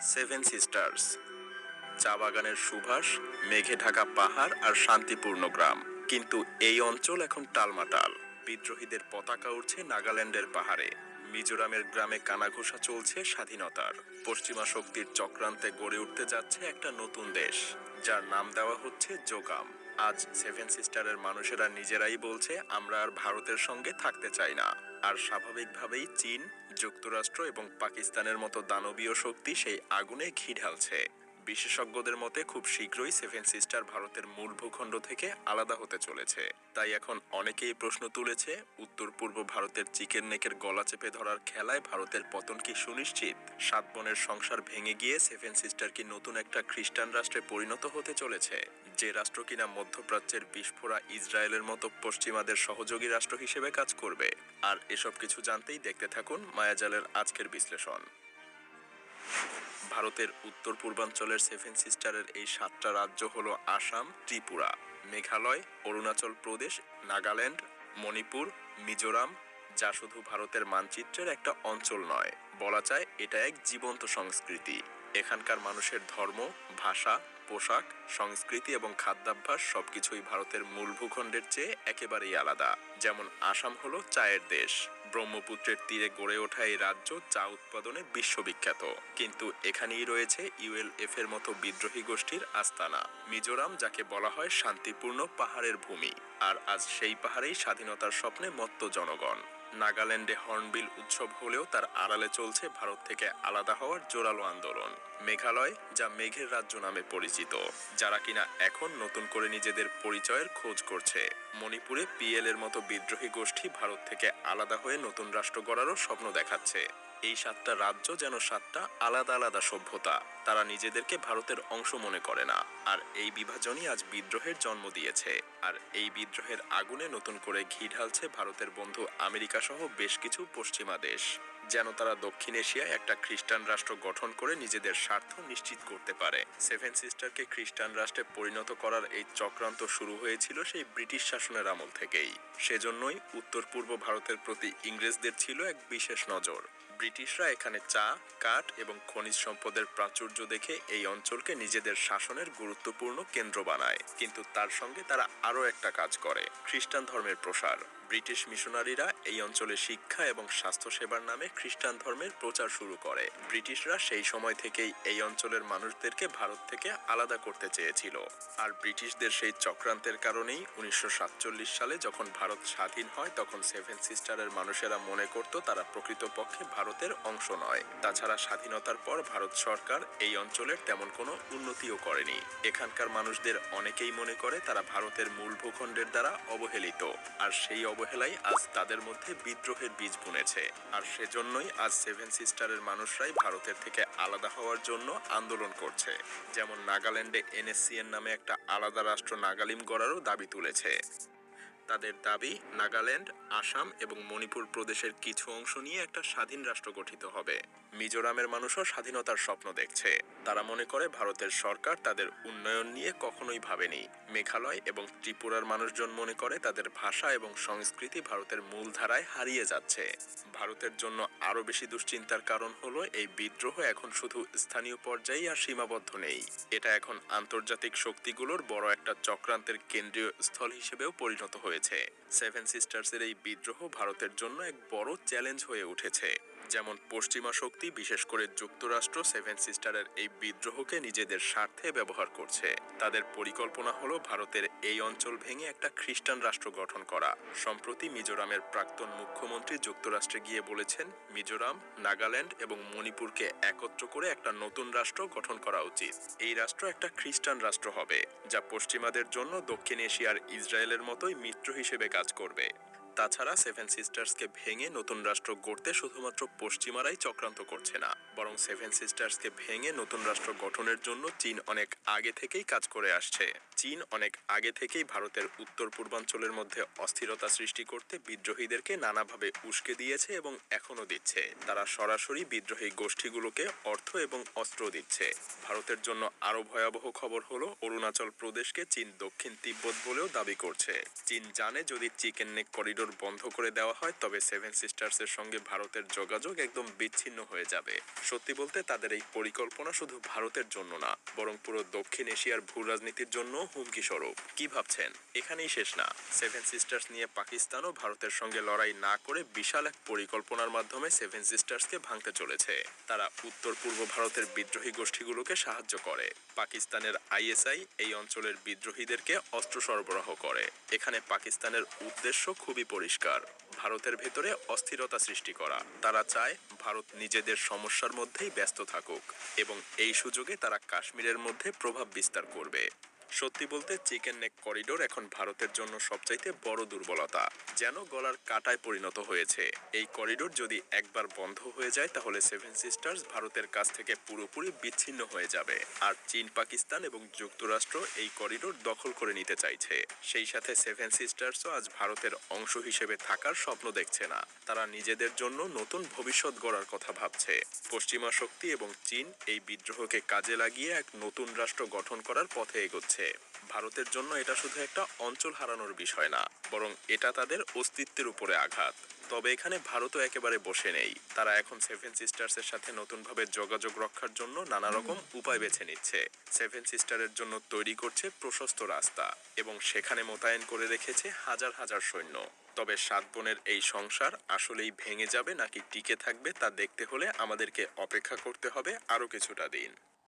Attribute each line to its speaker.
Speaker 1: Seven sisters, চা বাগানের সুবাস, মেঘে ঢাকা পাহাড় আর শান্তিপূর্ণ গ্রাম। কিন্তু এই অঞ্চল এখন টালমাটাল। বিদ্রোহীদের পতাকা উঠছে নাগাল্যান্ডের পাহাড়ে। মিজোরামের গ্রামে কানাঘুষা চলছে স্বাধীনতার। পশ্চিমা শক্তির চক্রান্তে গড়ে উঠতে যাচ্ছে একটা নতুন দেশ, যার নাম দেওয়া হচ্ছে জোগাম। আজ সেভেন সিস্টারের মানুষেরা নিজেরাই বলছে, আমরা আর ভারতের সঙ্গে থাকতে চাই না। আর স্বাভাবিকভাবেই চীন, যুক্তরাষ্ট্র এবং পাকিস্তানের মতো দানবীয় শক্তি সেই আগুনে ঘি ঢালছে। বিশেষজ্ঞদের মতে খুব শীঘ্রই সেভেন সিস্টার ভারতের মূল ভূখণ্ড থেকে আলাদা হতে চলেছে। তাই এখন অনেকেই প্রশ্ন তুলেছে, উত্তর পূর্ব ভারতের চিকেন নেকের গলা চেপে ধরার খেলায় ভারতের পতন কি সুনিশ্চিত? সাত বোনের সংসার ভেঙে গিয়ে সেভেন সিস্টার কি নতুন একটা খ্রিস্টান রাষ্ট্রে পরিণত হতে চলেছে, যে রাষ্ট্র কিনা মধ্যপ্রাচ্যের বিস্ফোরা ইসরায়েলের মতো পশ্চিমাদের সহযোগী রাষ্ট্র হিসেবে কাজ করবে? আর এসব কিছু জানতেই দেখতে থাকুন মায়াজালের আজকের বিশ্লেষণ। ভারতের উত্তর পূর্বাঞ্চলের সেভেন সিস্টারের এই সাতটা রাজ্য হলো আসাম, ত্রিপুরা, মেঘালয়, অরুণাচল প্রদেশ, নাগাল্যান্ড, মণিপুর, মিজোরাম। যা শুধু ভারতের মানচিত্রের একটা অঞ্চল নয়, বলা যায় এটা এক জীবন্ত সংস্কৃতি। এখানকার মানুষের ধর্ম, ভাষা, পোশাক, সংস্কৃতি এবং খাদ্যাভ্যাস সবকিছুই ভারতের মূল ভূখণ্ডের চেয়ে একেবারেই আলাদা। যেমন আসাম হলো চায়ের দেশ। ব্রহ্মপুত্রের তীরে গড়ে ওঠা এই রাজ্য চা উৎপাদনে বিশ্ববিখ্যাত। কিন্তু এখানেই রয়েছে ইউএলএফ এর মতো বিদ্রোহী গোষ্ঠীর আস্তানা। মিজোরাম, যাকে বলা হয় শান্তিপূর্ণ পাহাড়ের ভূমি, আর আজ সেই পাহাড়েই স্বাধীনতার স্বপ্নে মত্ত জনগণ। নাগাল্যান্ডে হর্নবিল উৎসব হলেও তার আড়ালে চলছে ভারত থেকে আলাদা হওয়ার জোরালো আন্দোলন। মেঘালয়, যা মেঘের রাজ্য নামে পরিচিত, যারা কিনা এখন নতুন করে নিজেদের পরিচয়ের খোঁজ করছে। মণিপুরে পিএল এর মতো বিদ্রোহী গোষ্ঠী ভারত থেকে আলাদা হয়ে নতুন রাষ্ট্র গড়ারও স্বপ্ন দেখাচ্ছে। এই সাতটা রাজ্য যেন সাতটা আলাদা আলাদা সভ্যতা। তারা নিজেদেরকে ভারতের অংশ মনে করে না। আর এই বিভাজনই আজ বিদ্রোহের জন্ম দিয়েছে। আর এই বিদ্রোহের আগুনে নতুন করে ঘি ঢালছে ভারতের বন্ধু আমেরিকা সহ বেশ কিছু পশ্চিমা দেশ, যেন তারা দক্ষিণ এশিয়ায় একটা খ্রিস্টান রাষ্ট্র গঠন করে নিজেদের স্বার্থ নিশ্চিত করতে পারে। সেভেন সিস্টারকে খ্রিস্টান রাষ্ট্রে পরিণত করার এই চক্রান্ত শুরু হয়েছিল সেই ব্রিটিশ শাসনের আমল থেকেই। সেজন্যই উত্তর পূর্ব ভারতের প্রতি ইংরেজদের ছিল এক বিশেষ নজর। ব্রিটিশরা এখানে চা, কাঠ এবং খনিজ সম্পদের প্রাচুর্য দেখে এই অঞ্চলকে নিজেদের শাসনের গুরুত্বপূর্ণ কেন্দ্র বানায়। কিন্তু তার সঙ্গে তারা আরও একটা কাজ করে, খ্রিস্টান ধর্মের প্রসার। ব্রিটিশ মিশনারিরা এই অঞ্চলে শিক্ষা এবং স্বাস্থ্যসেবার নামে খ্রিস্টান ধর্মের প্রচার শুরু করে। ব্রিটিশরা সেই সময় থেকেই এই অঞ্চলের মানুষদেরকে ভারত থেকে আলাদা করতে চেয়েছিল। আর ব্রিটিশদের সেই চক্রান্তের কারণেই 1947 সালে যখন ভারত স্বাধীন হয়, তখন সেভেন সিস্টারের মানুষেরা মনে করত তারা প্রকৃতপক্ষে ভারতের অংশ নয়। তাছাড়া স্বাধীনতার পর ভারত সরকার এই অঞ্চলের তেমন কোনো উন্নতিও করেনি। এখানকার মানুষদের অনেকেই মনে করে তারা ভারতের মূল ভূখণ্ডের দ্বারা অবহেলিত। আর সেই অবহেলাই আজ তাদের মধ্যে বিদ্রোহের বীজ বুনেছে। আর সেজন্যই আজ সেভেন সিস্টারের মানুষরাই ভারতের থেকে আলাদা হওয়ার জন্য আন্দোলন করছে। যেমন নাগাল্যান্ডে এনএসসিএন নামে একটা আলাদা রাষ্ট্র নাগালিম গড়ারও দাবি তুলেছে। তাদের দাবি, নাগাল্যান্ড, আসাম এবং মণিপুর প্রদেশের কিছু অংশ নিয়ে একটা স্বাধীন রাষ্ট্র গঠিত হবে। মিজোরামের মানুষও স্বাধীনতার স্বপ্ন দেখছে। তারা মনে করে ভারতের সরকার তাদের উন্নয়ন নিয়ে কখনোই ভাবেনি। মেঘালয় এবং ত্রিপুরার মানুষজন মনে করে তাদের ভাষা এবং সংস্কৃতি ভারতের মূলধারায় হারিয়ে যাচ্ছে। ভারতের জন্য আরও বেশি দুশ্চিন্তার কারণ হলো, এই বিদ্রোহ এখন শুধু স্থানীয় পর্যায়ে আর সীমাবদ্ধ নেই। এটা এখন আন্তর্জাতিক শক্তিগুলোর বড় একটা চক্রান্তের কেন্দ্রীয় স্থল হিসেবেও পরিণত হয়েছে। সেভেন সিস্টার্সের এই বিদ্রোহ ভারতের জন্য এক বড় চ্যালেঞ্জ হয়ে উঠেছে। যেমন পশ্চিমা শক্তি, বিশেষ করে যুক্তরাষ্ট্র, সেভেন সিস্টারের এই বিদ্রোহকে নিজেদের স্বার্থে ব্যবহার করছে। তাদের পরিকল্পনা হলো ভারতের এই অঞ্চল ভেঙে একটা খ্রিস্টান রাষ্ট্র গঠন করা। সম্প্রতি মিজোরামের প্রাক্তন মুখ্যমন্ত্রী যুক্তরাষ্ট্রে গিয়ে বলেছেন, মিজোরাম, নাগাল্যান্ড এবং মণিপুরকে একত্র করে একটা নতুন রাষ্ট্র গঠন করা উচিত। এই রাষ্ট্র একটা খ্রিস্টান রাষ্ট্র হবে, যা পশ্চিমাদের জন্য দক্ষিণ এশিয়ার ইসরায়েলের মতোই মিত্র হিসেবে কাজ করবে। তাছাড়া সেভেন সিস্টার্সকে ভেঙে নতুন রাষ্ট্র গড়তে শুধুমাত্র পশ্চিমারাই চক্রান্ত করছে না, বরং সেভেন সিস্টার্সকে ভেঙে নতুন রাষ্ট্র গঠনের জন্য চীন অনেক আগে থেকেই কাজ করে আসছে। চীন অনেক আগে থেকেই ভারতের উত্তর পূর্বাঞ্চলের মধ্যে অস্থিরতা সৃষ্টি করতে বিদ্রোহীদেরকে নানাভাবে উস্কে দিয়েছে এবং এখনো দিচ্ছে। তারা সরাসরি বিদ্রোহী গোষ্ঠীগুলোকে অর্থ এবং অস্ত্র দিচ্ছে। ভারতের জন্য আরো ভয়াবহ খবর হলো, অরুণাচল প্রদেশকে চীন দক্ষিণ তিব্বত বলেও দাবি করছে। চীন জানে যদি চিকেন নেক করিডোর করিডোর বন্ধ করে দেওয়া হয় তবে সেভেন সিস্টার্সের সঙ্গে ভারতের যোগাযোগ একদম বিচ্ছিন্ন হয়ে যাবে। সত্যি বলতে তাদের এই পরিকল্পনা শুধু ভারতের জন্য না, বরং পুরো দক্ষিণ এশিয়ার ভূ রাজনীতির জন্য হুমকি স্বরূপ। কি ভাবছেন এখানেই শেষ না? সেভেন সিস্টার্স নিয়ে পাকিস্তানও ভারতের সঙ্গে লড়াই না করে বিশাল এক পরিকল্পনার মাধ্যমে সেভেন সিস্টার্সকে ভাঙতে চলেছে। তারা উত্তর পূর্ব ভারতের বিদ্রোহী গোষ্ঠীগুলোকে সাহায্য করে। পাকিস্তানের আইএসআই এই অঞ্চলের বিদ্রোহীদেরকে অস্ত্র সরবরাহ করে। এখানে পাকিস্তানের উদ্দেশ্য খুবই পরিষ্কার, ভারতের ভেতরে অস্থিরতা সৃষ্টি করা। তারা চায় ভারত নিজেদের সমস্যার মধ্যেই ব্যস্ত থাকুক এবং এই সুযোগে তারা কাশ্মীরের মধ্যে প্রভাব বিস্তার করবে। সত্যি বলতে চিকেন নেক করিডোর এখন ভারতের জন্য সবচাইতে বড় দুর্বলতা, যেন গলার কাঁটায় পরিণত হয়েছে। এই করিডোর যদি একবার বন্ধ হয়ে যায় তাহলে সেভেন সিস্টার্স ভারতের কাছ থেকে পুরোপুরি বিচ্ছিন্ন হয়ে যাবে। আর চীন, পাকিস্তান এবং যুক্তরাষ্ট্র এই করিডোর দখল করে নিতে চাইছে। সেই সাথে সেভেন সিস্টার্সও আজ ভারতের অংশ হিসেবে থাকার স্বপ্ন দেখছে না। তারা নিজেদের জন্য নতুন ভবিষ্যৎ গড়ার কথা ভাবছে। পশ্চিমা শক্তি এবং চীন এই বিদ্রোহকে কাজে লাগিয়ে এক নতুন রাষ্ট্র গঠন করার পথে এগোচ্ছে। ভারতের জন্য এটা শুধু একটা অঞ্চল হারানোর বিষয় না, বরং এটা তাদের অস্তিত্বের উপরে আঘাত। তবে এখানে ভারতও একেবারে বসে নেই। তারা এখন সেভেন সিস্টার্সের সাথে নতুনভাবে যোগাযোগ রক্ষার জন্য নানা রকম উপায় বেছে নিচ্ছে। সেভেন সিস্টারের জন্য তৈরি করছে প্রশস্ত রাস্তা এবং সেখানে মোতায়েন করে রেখেছে হাজার হাজার সৈন্য। তবে 7 বোনের এই সংসার আসলেই ভেঙে যাবে নাকি টিকে থাকবে তা দেখতে হলে আমাদেরকে অপেক্ষা করতে হবে আরো কিছুটা দিন।